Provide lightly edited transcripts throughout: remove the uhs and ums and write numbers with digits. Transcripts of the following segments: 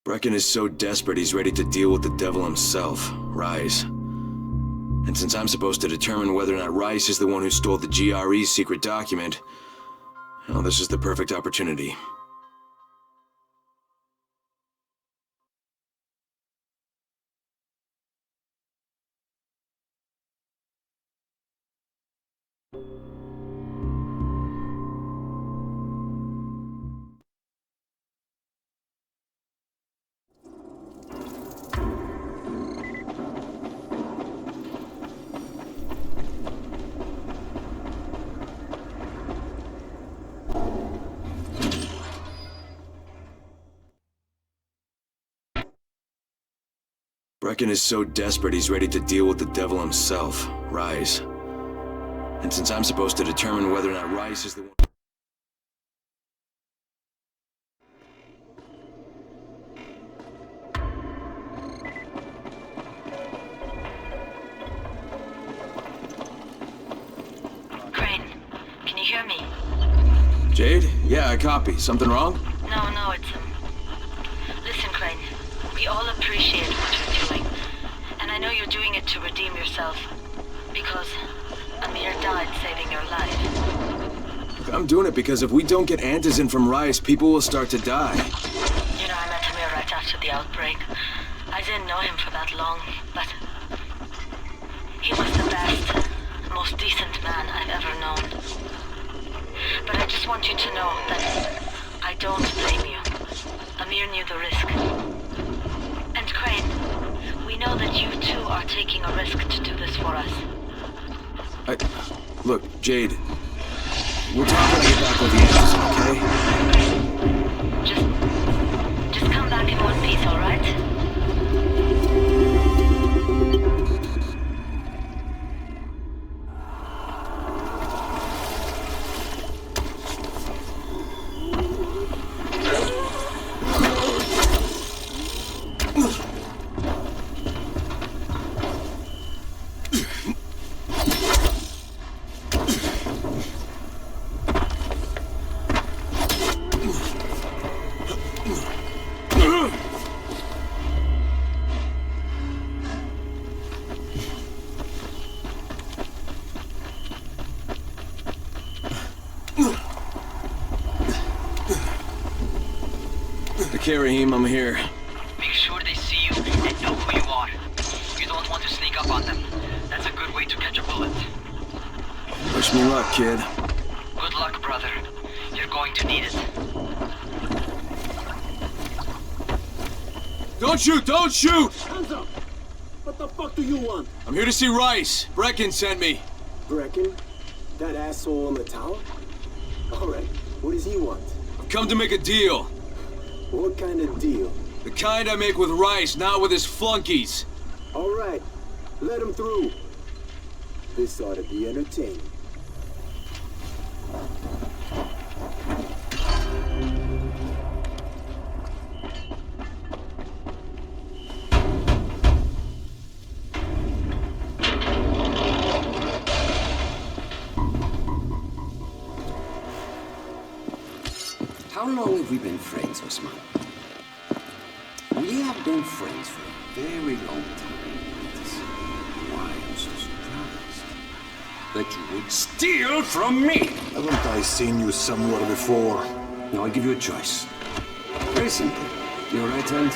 Brecken is so desperate he's ready to deal with the devil himself, Rise. And since I'm supposed to determine whether or not Rice is the one who stole the GRE's secret document, well, this is the perfect opportunity. Brecken is so desperate he's ready to deal with the devil himself, Rise. And since I'm supposed to determine whether or not Rice is the one... Crane, can you hear me? Jade? Yeah, I copy. Something wrong? No, it's Listen, Crane, we all appreciate what you're doing. And I know you're doing it to redeem yourself. Because Amir died saving your life. I'm doing it because if we don't get Antizin from Rice, people will start to die. You know, I met Amir right after the outbreak. I didn't know him for that long, but... he was the best, most decent man I've ever known. But I just want you to know that I don't blame you. Amir knew the risk. And Crane, we know that you too are taking a risk to do this for us. Look, Jade. We're talking to get back with the Antizin, okay? Just come back in one piece, alright? Okay, Raheem, I'm here. Make sure they see you and know who you are. You don't want to sneak up on them. That's a good way to catch a bullet. Wish me luck, kid. Good luck, brother. You're going to need it. Don't shoot! Don't shoot! Hands up! What the fuck do you want? I'm here to see Rice. Brecken sent me. Brecken? That asshole in the tower? Alright, what does he want? I've come to make a deal. What kind of deal? The kind I make with Rice, not with his flunkies. Alright, let him through. This ought to be entertaining. How long have we been friends, Osman? We have been friends for a very long time. That's why I'm so surprised that you would steal from me. Haven't I seen you somewhere before? Now I give you a choice. Very simple. Your right hand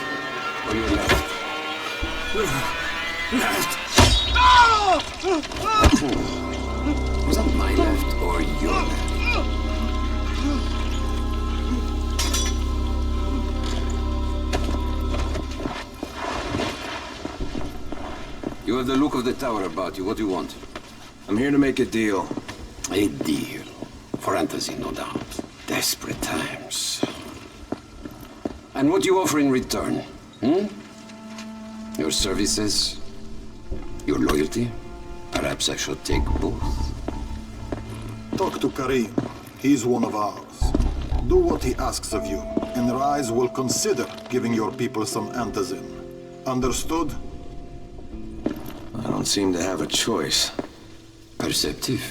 or your left? Left. Was that my left or your left? You have the look of the tower about you. What do you want? I'm here to make a deal. A deal. For Antizin, no doubt. Desperate times. And what do you offer in return? Hmm? Your services? Your loyalty? Perhaps I should take both. Talk to Karim. He's one of ours. Do what he asks of you, and Rise will consider giving your people some Antizin. Understood? I don't seem to have a choice. Perceptive.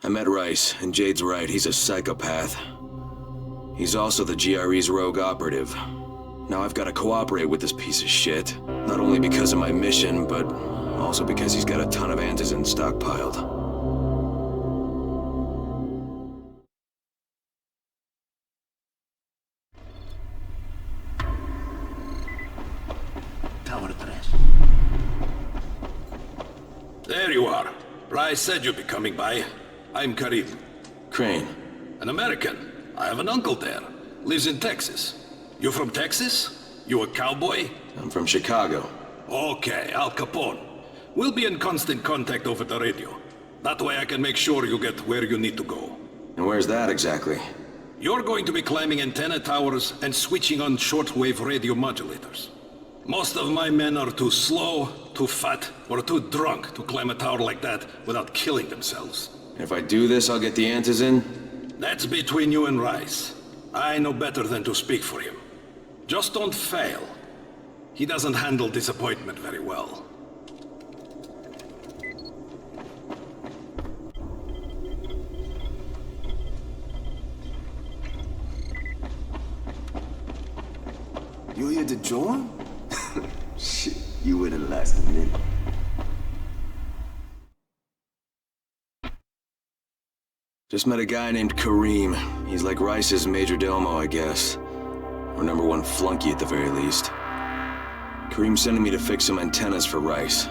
I met Rice, and Jade's right, he's a psychopath. He's also the GRE's rogue operative. Now I've got to cooperate with this piece of shit. Not only because of my mission, but also because he's got a ton of antizin stockpiled. There you are. Rice said you'd be coming by. I'm Karim. Crane. An American. I have an uncle there. Lives in Texas. You from Texas? You a cowboy? I'm from Chicago. Okay, Al Capone. We'll be in constant contact over the radio. That way I can make sure you get where you need to go. And where's that exactly? You're going to be climbing antenna towers and switching on shortwave radio modulators. Most of my men are too slow, too fat, or too drunk to climb a tower like that without killing themselves. And if I do this, I'll get the antizin? That's between you and Rice. I know better than to speak for him. Just don't fail. He doesn't handle disappointment very well. You here to join? Shit, you wouldn't last a minute. Just met a guy named Kareem. He's like Rice's major domo, I guess. Or #1 flunky at the very least. Kareem's sending me to fix some antennas for Rice.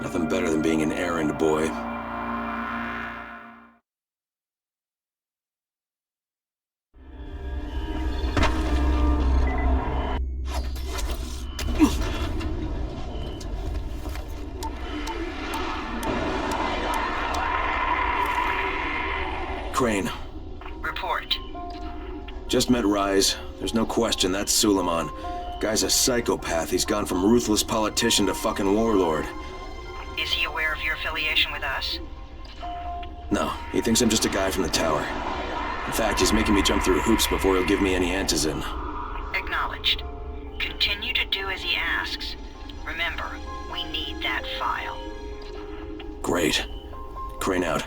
Nothing better than being an errand boy. Crane. Report. Just met Rise. There's no question, that's Suleiman. Guy's a psychopath. He's gone from ruthless politician to fucking warlord. Is he aware of your affiliation with us? No, he thinks I'm just a guy from the tower. In fact, he's making me jump through hoops before he'll give me any antizin. Acknowledged. Continue to do as he asks. Remember, we need that file. Great. Crane out.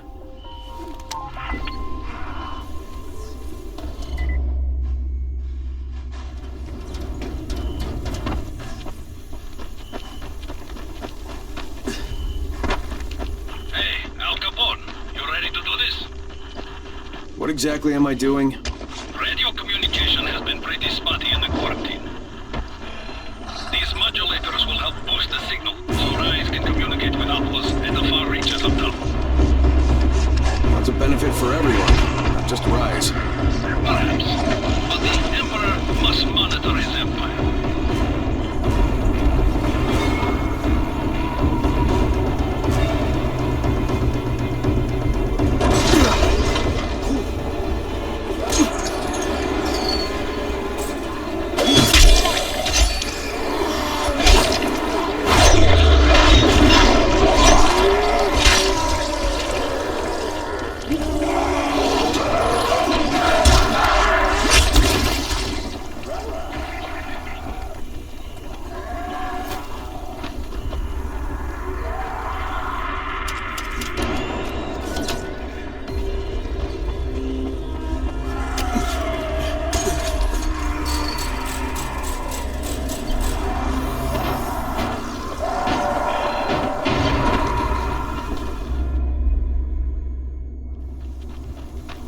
What exactly am I doing? Radio communication has been pretty spotty in the quarantine. These modulators will help boost the signal, so Rise can communicate with outposts in the far reaches of town. That's a benefit for everyone, not just Rise. Perhaps, but the Emperor must monitor his empire.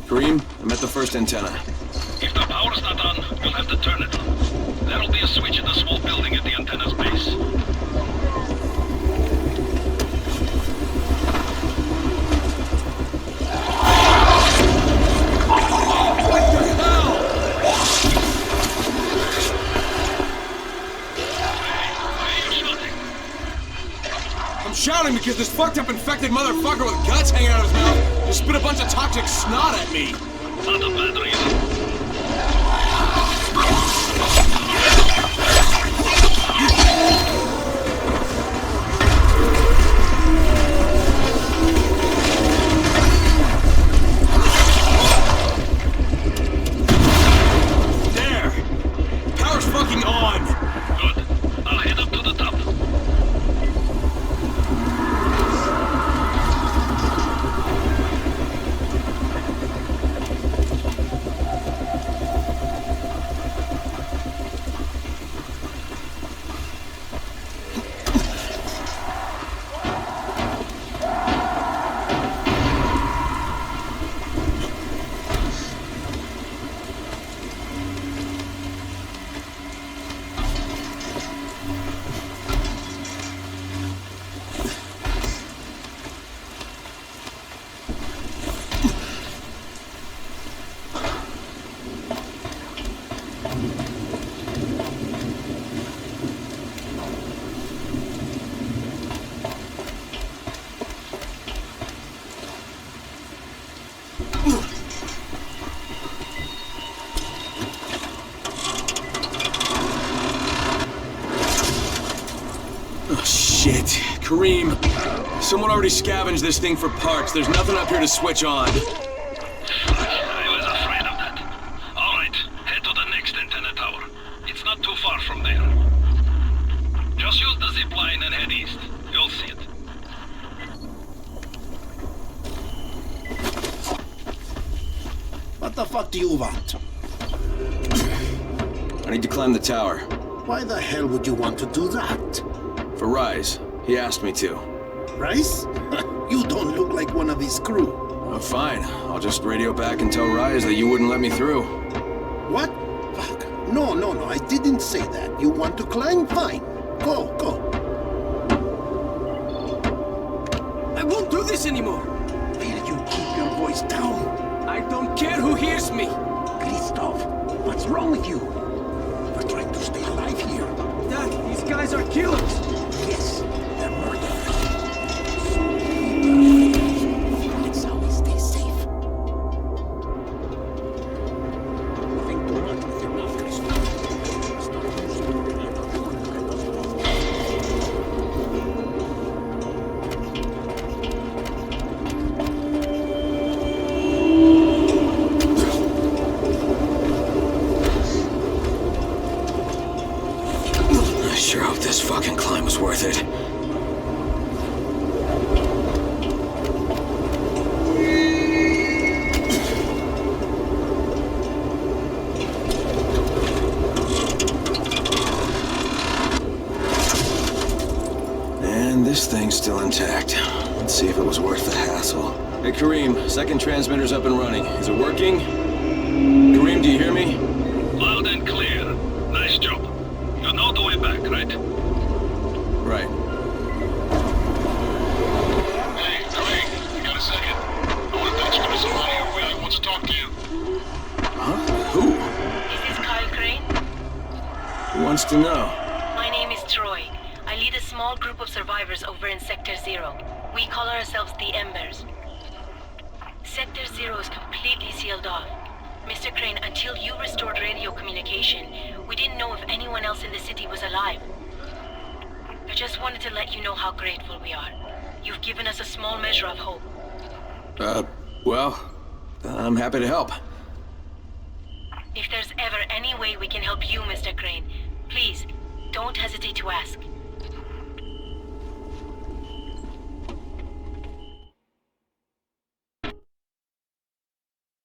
Kareem, I'm at the first antenna. If the power's not on, you'll have to turn it on. There'll be a switch in the small building at the antenna's base. Shouting because this fucked up infected motherfucker with guts hanging out of his mouth just spit a bunch of toxic snot at me. Not a bad reason. There! Power's fucking on! Good. I'll head up to the top. Oh, shit. Kareem, someone already scavenged this thing for parts. There's nothing up here to switch on. I was afraid of that. Alright, head to the next antenna tower. It's not too far from there. Just use the zip line and head east. You'll see it. What the fuck do you want? I need to climb the tower. Why the hell would you want to do that? For Rise. He asked me to. Rice? You don't look like one of his crew. Oh, fine. I'll just radio back and tell Rise that you wouldn't let me through. What? Fuck. No, I didn't say that. You want to climb? Fine. Go. I won't do this anymore. Will you keep your voice down? I don't care who hears me. Christoph, what's wrong with you? We're trying to stay alive here. Dad, these guys are killers. Yes, they're murderers. That's how we stay safe. Think too much with your mouth, Christoph. I sure hope this fucking climb was worth it. And this thing's still intact. Let's see if it was worth the hassle. Hey, Kareem, second transmitter's up and running. Is it working? Kareem, do you hear me? Loud and clear. Nice job. You know the way back, right? Right. Hey, Craig, you got a second? I want to touch you with somebody who really wants to talk to you. Huh? Who? Is this Kyle Crane? Who wants to know? My name is Troy. I lead a small group of survivors over in Sector 0. We call ourselves the Embers. Sector 0 is completely sealed off. Mr. Crane, until you restored radio communication, we didn't know if anyone else in the city was alive. I just wanted to let you know how grateful we are. You've given us a small measure of hope. Well, I'm happy to help. If there's ever any way we can help you, Mr. Crane, please, don't hesitate to ask.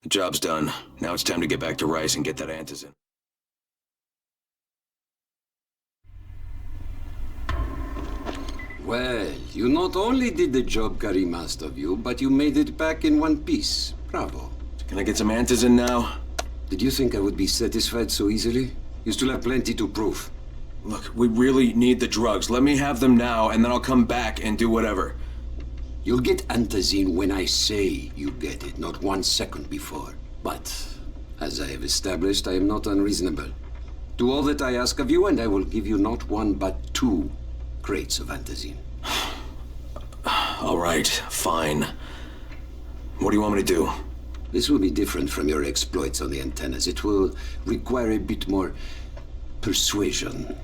The job's done. Now it's time to get back to Rice and get that antizin. Well, you not only did the job Karim asked of you, but you made it back in one piece. Bravo. Can I get some antizin now? Did you think I would be satisfied so easily? You still have plenty to prove. Look, we really need the drugs. Let me have them now, and then I'll come back and do whatever. You'll get antizin when I say you get it, not 1 second before. But, as I have established, I am not unreasonable. Do all that I ask of you, and I will give you not 1 but 2 crates of antizin. All right, fine. What do you want me to do? This will be different from your exploits on the antennas. It will require a bit more persuasion.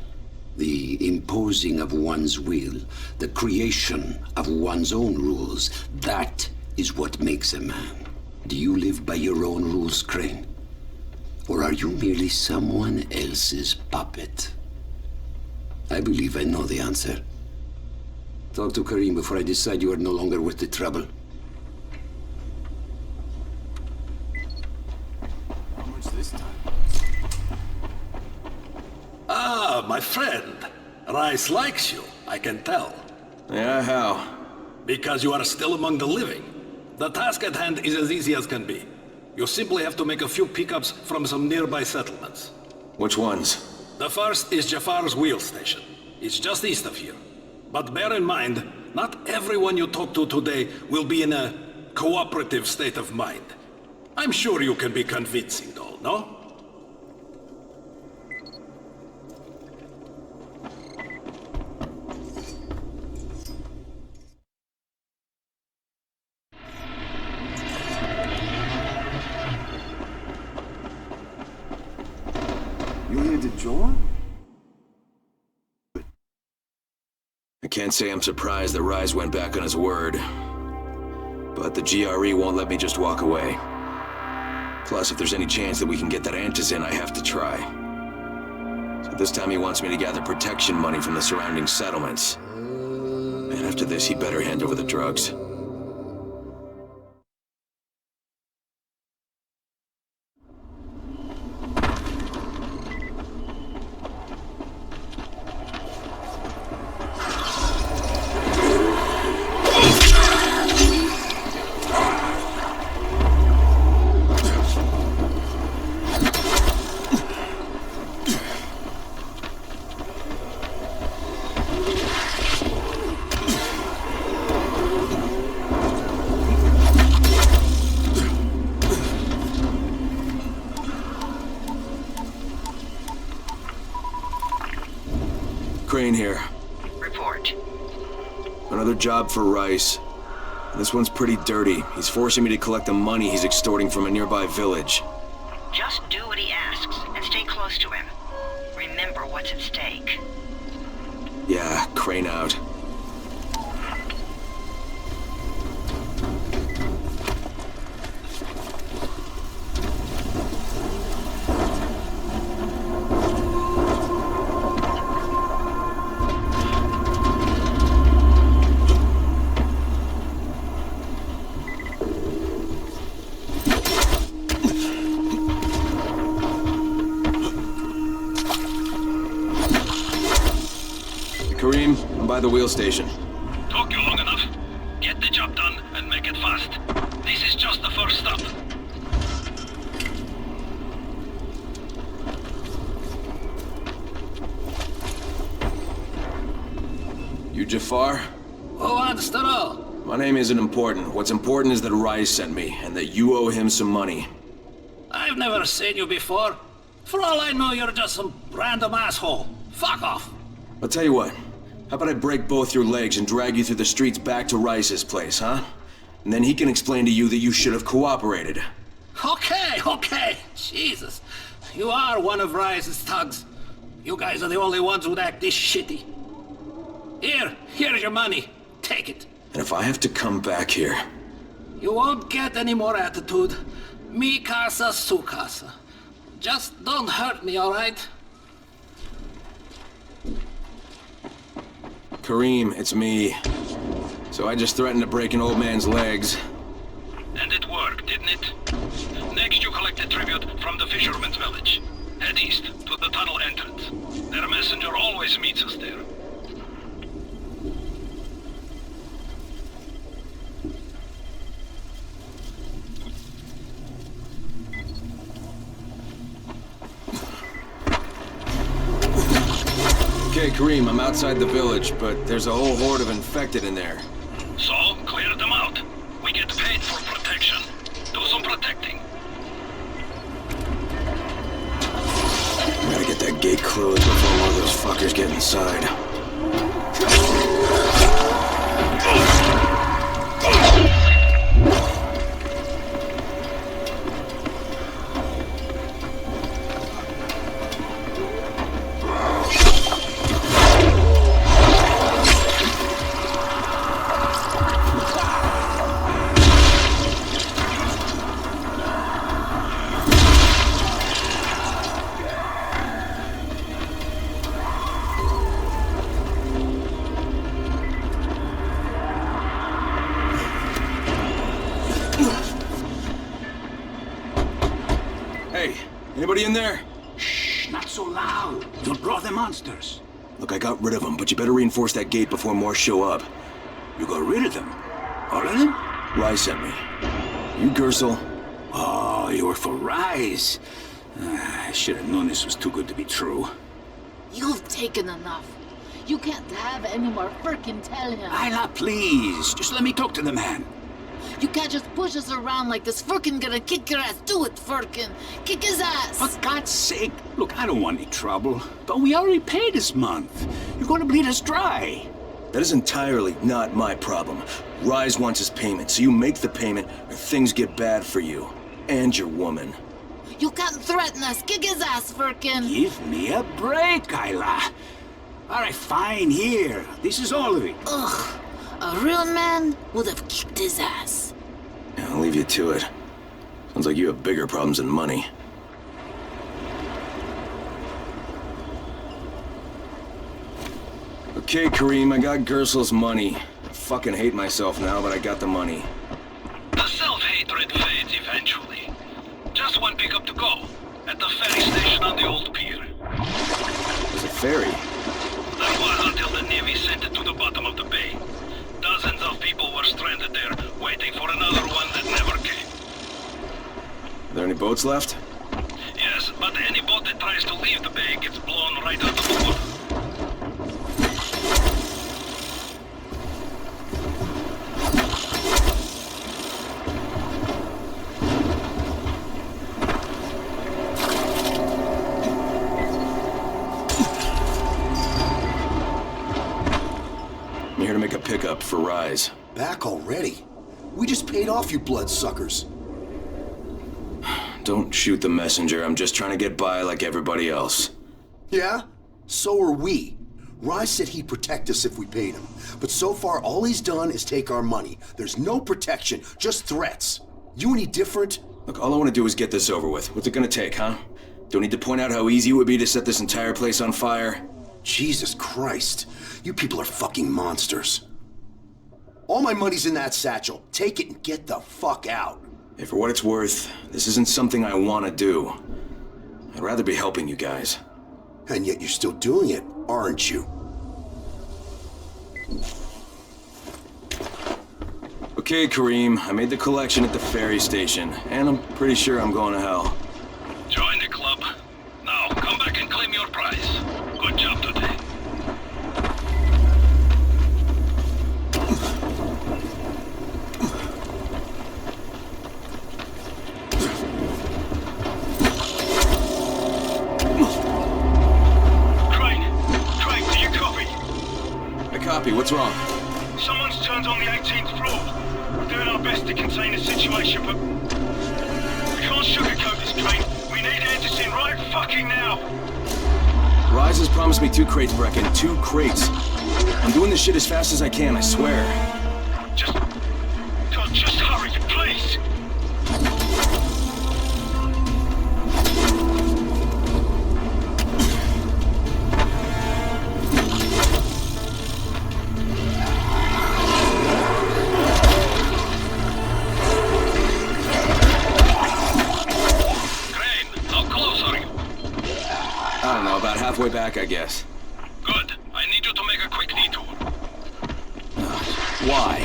The imposing of one's will, the creation of one's own rules, that is what makes a man. Do you live by your own rules, Crane? Or are you merely someone else's puppet? I believe I know the answer. Talk to Karim before I decide you are no longer worth the trouble. How much this time? Ah, my friend. Rice likes you, I can tell. Yeah, how? Because you are still among the living. The task at hand is as easy as can be. You simply have to make a few pickups from some nearby settlements. Which ones? The first is Jafar's wheel station. It's just east of here. But bear in mind, not everyone you talk to today will be in a cooperative state of mind. I'm sure you can be convincing though, no? You here to join? I can't say I'm surprised that Rise went back on his word. But the GRE won't let me just walk away. Plus, if there's any chance that we can get that antizin, I have to try. So this time he wants me to gather protection money from the surrounding settlements. And after this, he better hand over the drugs. Crane here. Report. Another job for Rice. This one's pretty dirty. He's forcing me to collect the money he's extorting from a nearby village. Just do what he asks, and stay close to him. Remember what's at stake. Yeah, Crane out. Kareem, I'm by the wheel station. Took you long enough. Get the job done and make it fast. This is just the first stop. You Jafar? Who wants to know? My name isn't important. What's important is that Rise sent me, and that you owe him some money. I've never seen you before. For all I know, you're just some random asshole. Fuck off. I'll tell you what. How about I break both your legs and drag you through the streets back to Rice's place, huh? And then he can explain to you that you should have cooperated. Okay. Jesus. You are one of Rice's thugs. You guys are the only ones who'd act this shitty. Here's your money. Take it. And if I have to come back here... You won't get any more attitude. Mi casa, su casa. Just don't hurt me, all right? Kareem, it's me. So I just threatened to break an old man's legs. And it worked, didn't it? Next you collect a tribute from the fisherman's village. Head east to the tunnel entrance. Their messenger always meets us there. Okay, Kareem, I'm outside the village, but there's a whole horde of infected in there. So, clear them out. We get paid for protection. Do some protecting. Gotta get that gate closed before one of those fuckers get inside. Anybody in there? Shh, not so loud. You'll draw the monsters. Look, I got rid of them, but you better reinforce that gate before more show up. You got rid of them? All of them? Rise sent me. You Gersel? Oh, you were for Rise. I should have known this was too good to be true. You've taken enough. You can't have any more. Frickin' tell him. Isla, please. Just let me talk to the man. You can't just push us around like this. Furkin gonna kick your ass. Do it, Furkin. Kick his ass. For God's sake. Look, I don't want any trouble. But we already paid this month. You're gonna bleed us dry. That is entirely not my problem. Rise wants his payment, so you make the payment or things get bad for you. And your woman. You can't threaten us. Kick his ass, Firkin. Give me a break, Ayla. All right, fine, here. This is all of it. Ugh. A real man would have kicked his ass. Yeah, I'll leave you to it. Sounds like you have bigger problems than money. Okay, Kareem, I got Gersel's money. I fucking hate myself now, but I got the money. The self-hatred fades eventually. Just one pickup to go. At the ferry station on the old pier. There's a ferry? That was until the Navy sent it to the bottom of the bay. Dozens of people were stranded there, waiting for another one that never came. Are there any boats left? Yes, but any boat that tries to leave the bay gets blown right out of the water. I'm here to make a pickup for Rise. Back already? We just paid off you bloodsuckers. Don't shoot the messenger. I'm just trying to get by like everybody else. Yeah? So are we. Rise said he'd protect us if we paid him. But so far, all he's done is take our money. There's no protection, just threats. You any different? Look, all I want to do is get this over with. What's it gonna take, huh? Don't need to point out how easy it would be to set this entire place on fire? Jesus Christ. You people are fucking monsters. All my money's in that satchel. Take it and get the fuck out. Hey, for what it's worth, this isn't something I want to do. I'd rather be helping you guys. And yet you're still doing it, aren't you? Okay, Kareem, I made the collection at the ferry station, and I'm pretty sure I'm going to hell. Join the club. Now, come back and claim your prize. Good job today. Copy, what's wrong? Someone's turned on the 18th floor. We're doing our best to contain the situation, but we can't sugarcoat this, Crane. We need Anderson right fucking now. Rise has promised me 2 crates, Brecken. 2 crates. I'm doing this shit as fast as I can, I swear. God, just hurry, please. Halfway back, I guess. Good. I need you to make a quick detour. Why?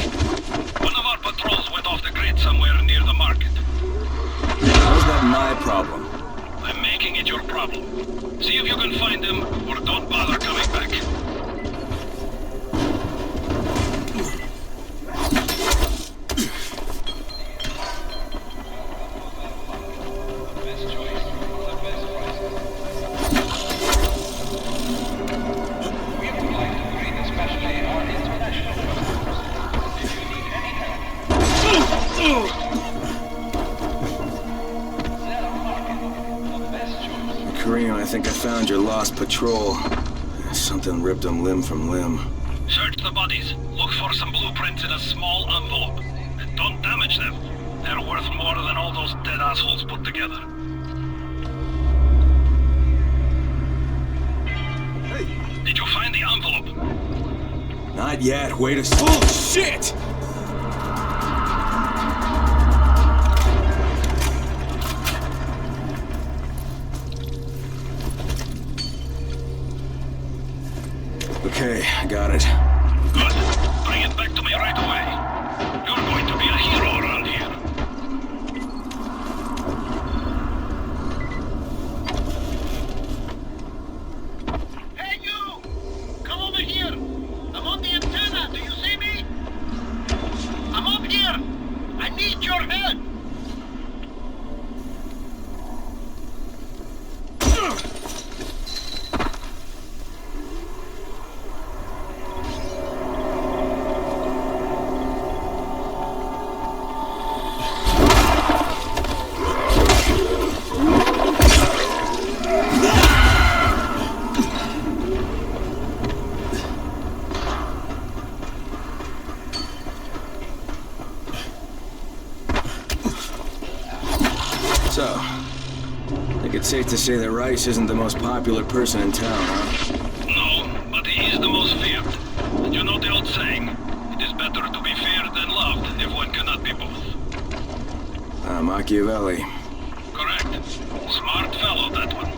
One of our patrols went off the grid somewhere near the market. How's that my problem? I'm making it your problem. See if you can find them, or don't bother coming back. Kareem, I think I found your lost patrol. Something ripped them limb from limb. Search the bodies. Look for some blueprints in a small envelope. And don't damage them. They're worth more than all those dead assholes put together. Hey! Did you find the envelope? Not yet. Wait a second. Oh, shit! Okay, I got it. Good. Bring it back to me right away. You're going to be a hero around here. Hey, you! Come over here! I'm on the antenna, do you see me? I'm up here! I need your help! I think it's safe to say that Rice isn't the most popular person in town, huh? No, but he is the most feared. And you know the old saying, it is better to be feared than loved if one cannot be both. Machiavelli. Correct. Smart fellow, that one.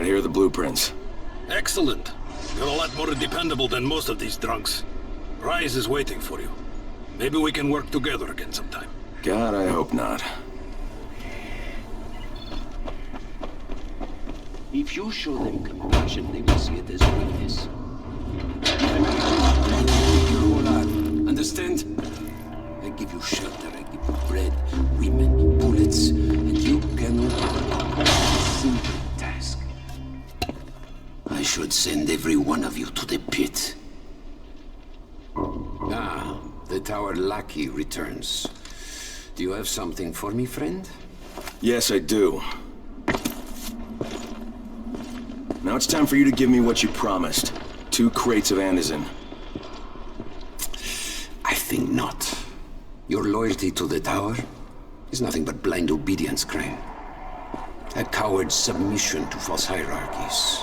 Here are the blueprints. Excellent. You're a lot more dependable than most of these drunks. Rise is waiting for you. Maybe we can work together again sometime. God, I hope not. If you show them compassion, they will see it as weakness. Your whole heart. Understand? I give you shelter, I give you bread, women, bullets, and you cannot do a simple task. I should send every one of you to the pit. Ah, the tower lackey returns. Do you have something for me, friend? Yes, I do. Now it's time for you to give me what you promised. 2 crates of andesine. I think not. Your loyalty to the tower is nothing but blind obedience, Crane. A coward's submission to false hierarchies.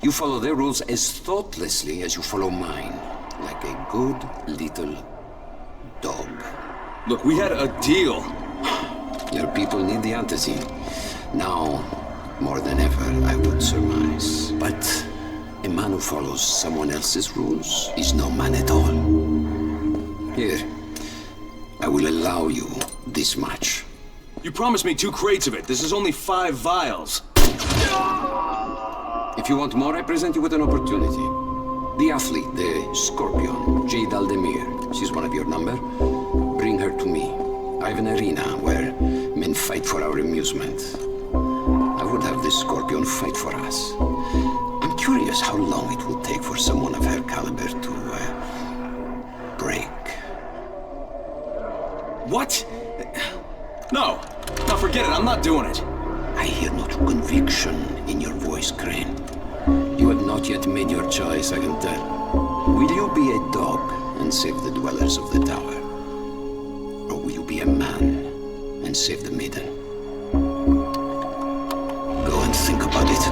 You follow their rules as thoughtlessly as you follow mine. Like a good little dog. Look, we had a deal. Your people need the antizin. Now, more than ever, I would surmise. But a man who follows someone else's rules is no man at all. Here, I will allow you this much. You promised me 2 crates of it. This is only 5 vials. If you want more, I present you with an opportunity. The athlete, the Scorpion, Jade Aldemir. She's one of your number. Bring her to me. I have an arena where men fight for our amusement. I would have the Scorpion fight for us. I'm curious how long it will take for someone of her caliber to break. What? No. No, forget it. I'm not doing it. I hear no true conviction in your voice, Crane. You have not yet made your choice, I can tell. Will you be a dog and save the dwellers of the tower? Or will you be a man and save the maiden? Go and think about it.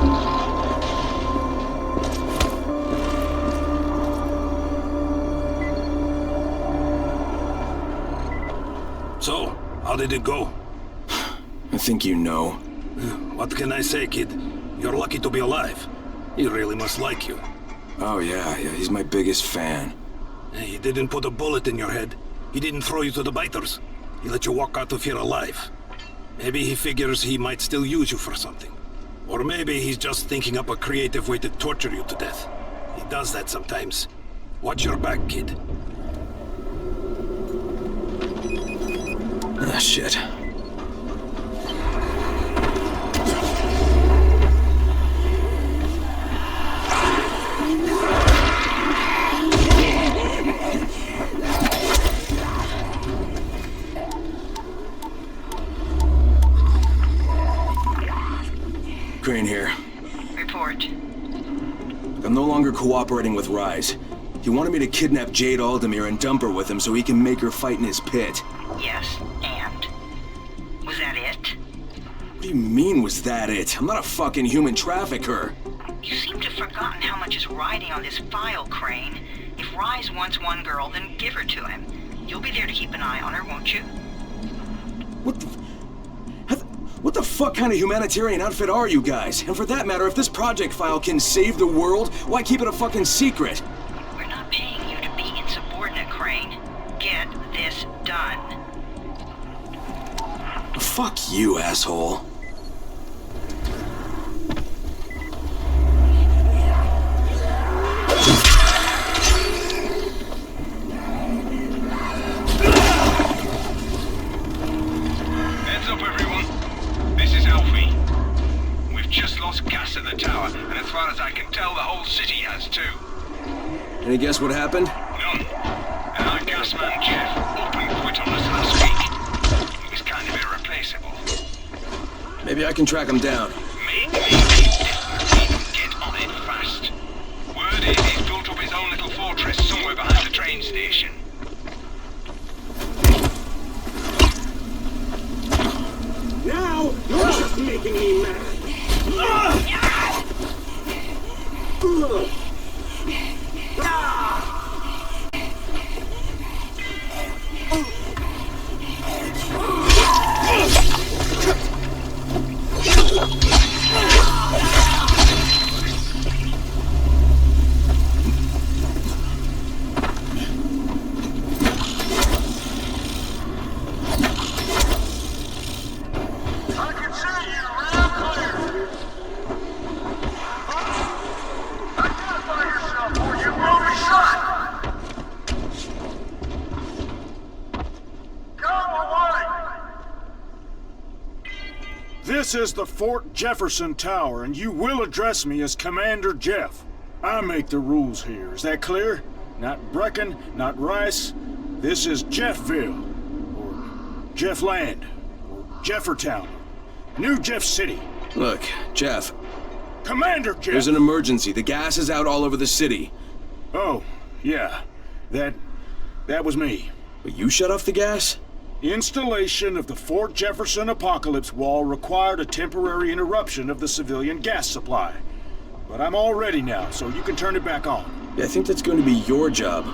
So, how did it go? I think you know. What can I say, kid? You're lucky to be alive. He really must like you. Oh yeah, he's my biggest fan. He didn't put a bullet in your head. He didn't throw you to the biters. He let you walk out of here alive. Maybe he figures he might still use you for something. Or maybe he's just thinking up a creative way to torture you to death. He does that sometimes. Watch your back, kid. Ah, shit. Crane here. Report. I'm no longer cooperating with Rise. He wanted me to kidnap Jade Aldemir and dump her with him so he can make her fight in his pit. Yes, and? Was that it? What do you mean, was that it? I'm not a fucking human trafficker. You seem to have forgotten how much is riding on this file, Crane. If Rise wants one girl, then give her to him. You'll be there to keep an eye on her, won't you? What the fuck kind of humanitarian outfit are you guys? And for that matter, if this project file can save the world, why keep it a fucking secret? We're not paying you to be insubordinate, Crane. this done. Fuck you, asshole. Heads up, everyone. This is Alfie. We've just lost gas at the tower, and as far as I can tell, the whole city has too. Any guess what happened? None. And our gas man, Jeff, up and quit on us last week. He was kind of irreplaceable. Maybe I can track him down. Maybe, definitely, get on it fast. Word is he's built up his own little fortress somewhere behind the train station. Now, you're just making me mad. This is the Fort Jefferson Tower, and you will address me as Commander Jeff. I make the rules here. Is that clear? Not Brecken, not Rice. This is Jeffville, or Jeffland, or Jeffertown, New Jeff City. Look, Jeff. Commander Jeff! There's an emergency. The gas is out all over the city. Oh, yeah. That was me. But you shut off the gas? Installation of the Fort Jefferson Apocalypse Wall required a temporary interruption of the civilian gas supply. But I'm all ready now, so you can turn it back on. Yeah, I think that's going to be your job.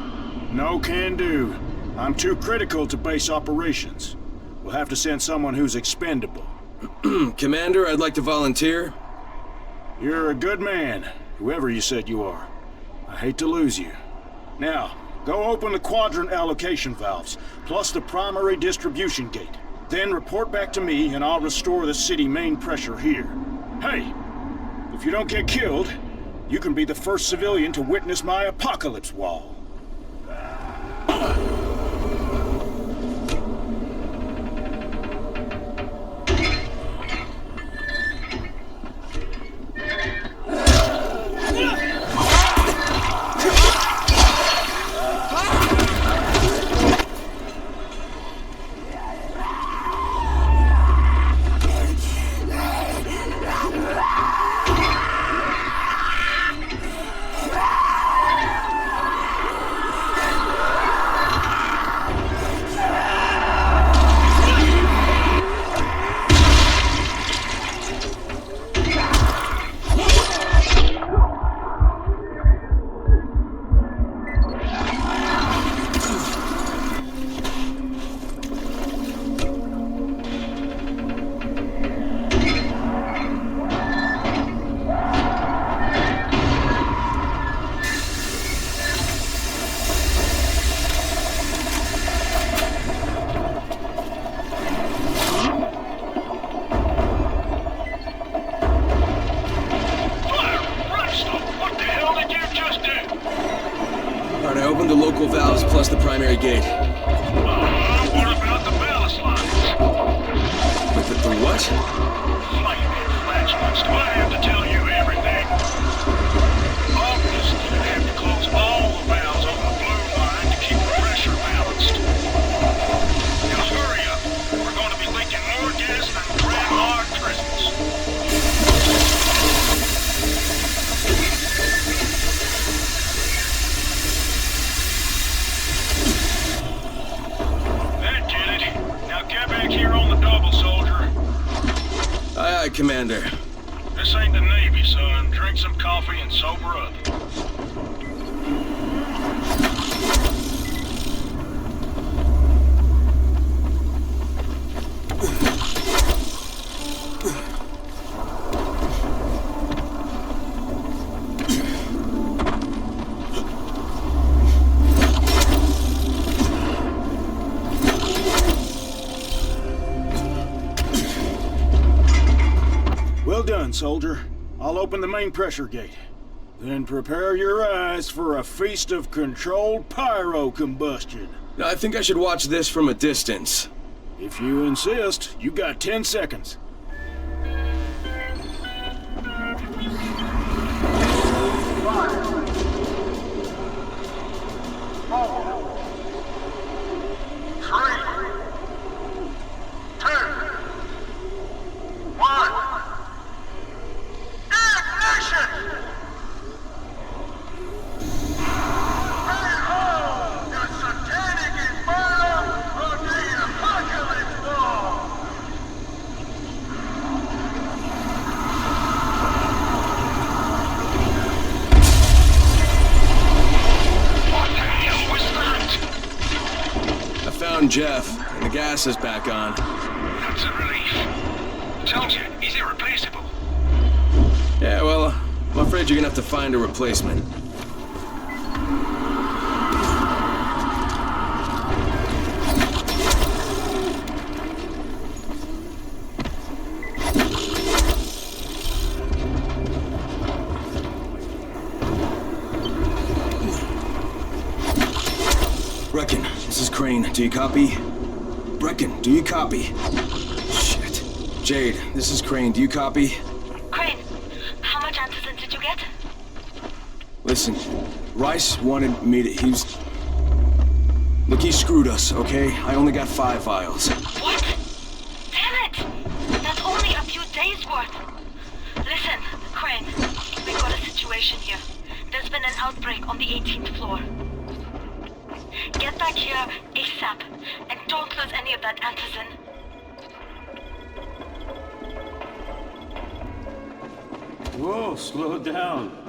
No can do. I'm too critical to base operations. We'll have to send someone who's expendable. Commander, I'd like to volunteer. You're a good man, whoever you said you are. I hate to lose you. Now, go open the quadrant allocation valves, plus the primary distribution gate. Then report back to me and I'll restore the city main pressure here. Hey, if you don't get killed, you can be the first civilian to witness my apocalypse wall. Valves plus the primary gate. What about the ballast lines? With the what? Flaming flashlights. Do I have to tell you everything? Obviously, you have to close all the valves on the blue line to keep the pressure balanced. Now hurry up. We're going to be leaking more gas than Grandma at Christmas. Here on the double, soldier. Aye, aye, Commander. This ain't the Navy, son. Drink some coffee and sober up. done, soldier. I'll open the main pressure gate. Then prepare your eyes for a feast of controlled pyro combustion. I think I should watch this from a distance. If you insist, you got 10 seconds. I found Jeff, and the gas is back on. That's a relief. Told you, he's irreplaceable. Yeah, well, I'm afraid you're gonna have to find a replacement. Brecken, this is Crane. Do you copy? Brecken, do you copy? Shit. Jade, this is Crane. Do you copy? Crane, how much antizin did you get? Listen, Rice wanted me to... Look, he screwed us, okay? I only got 5 vials. What? Damn it! That's only a few days' worth. Listen, Crane, we've got a situation here. There's been an outbreak on the 18th floor. Get back here ASAP, and don't lose any of that antizin. Whoa, slow down.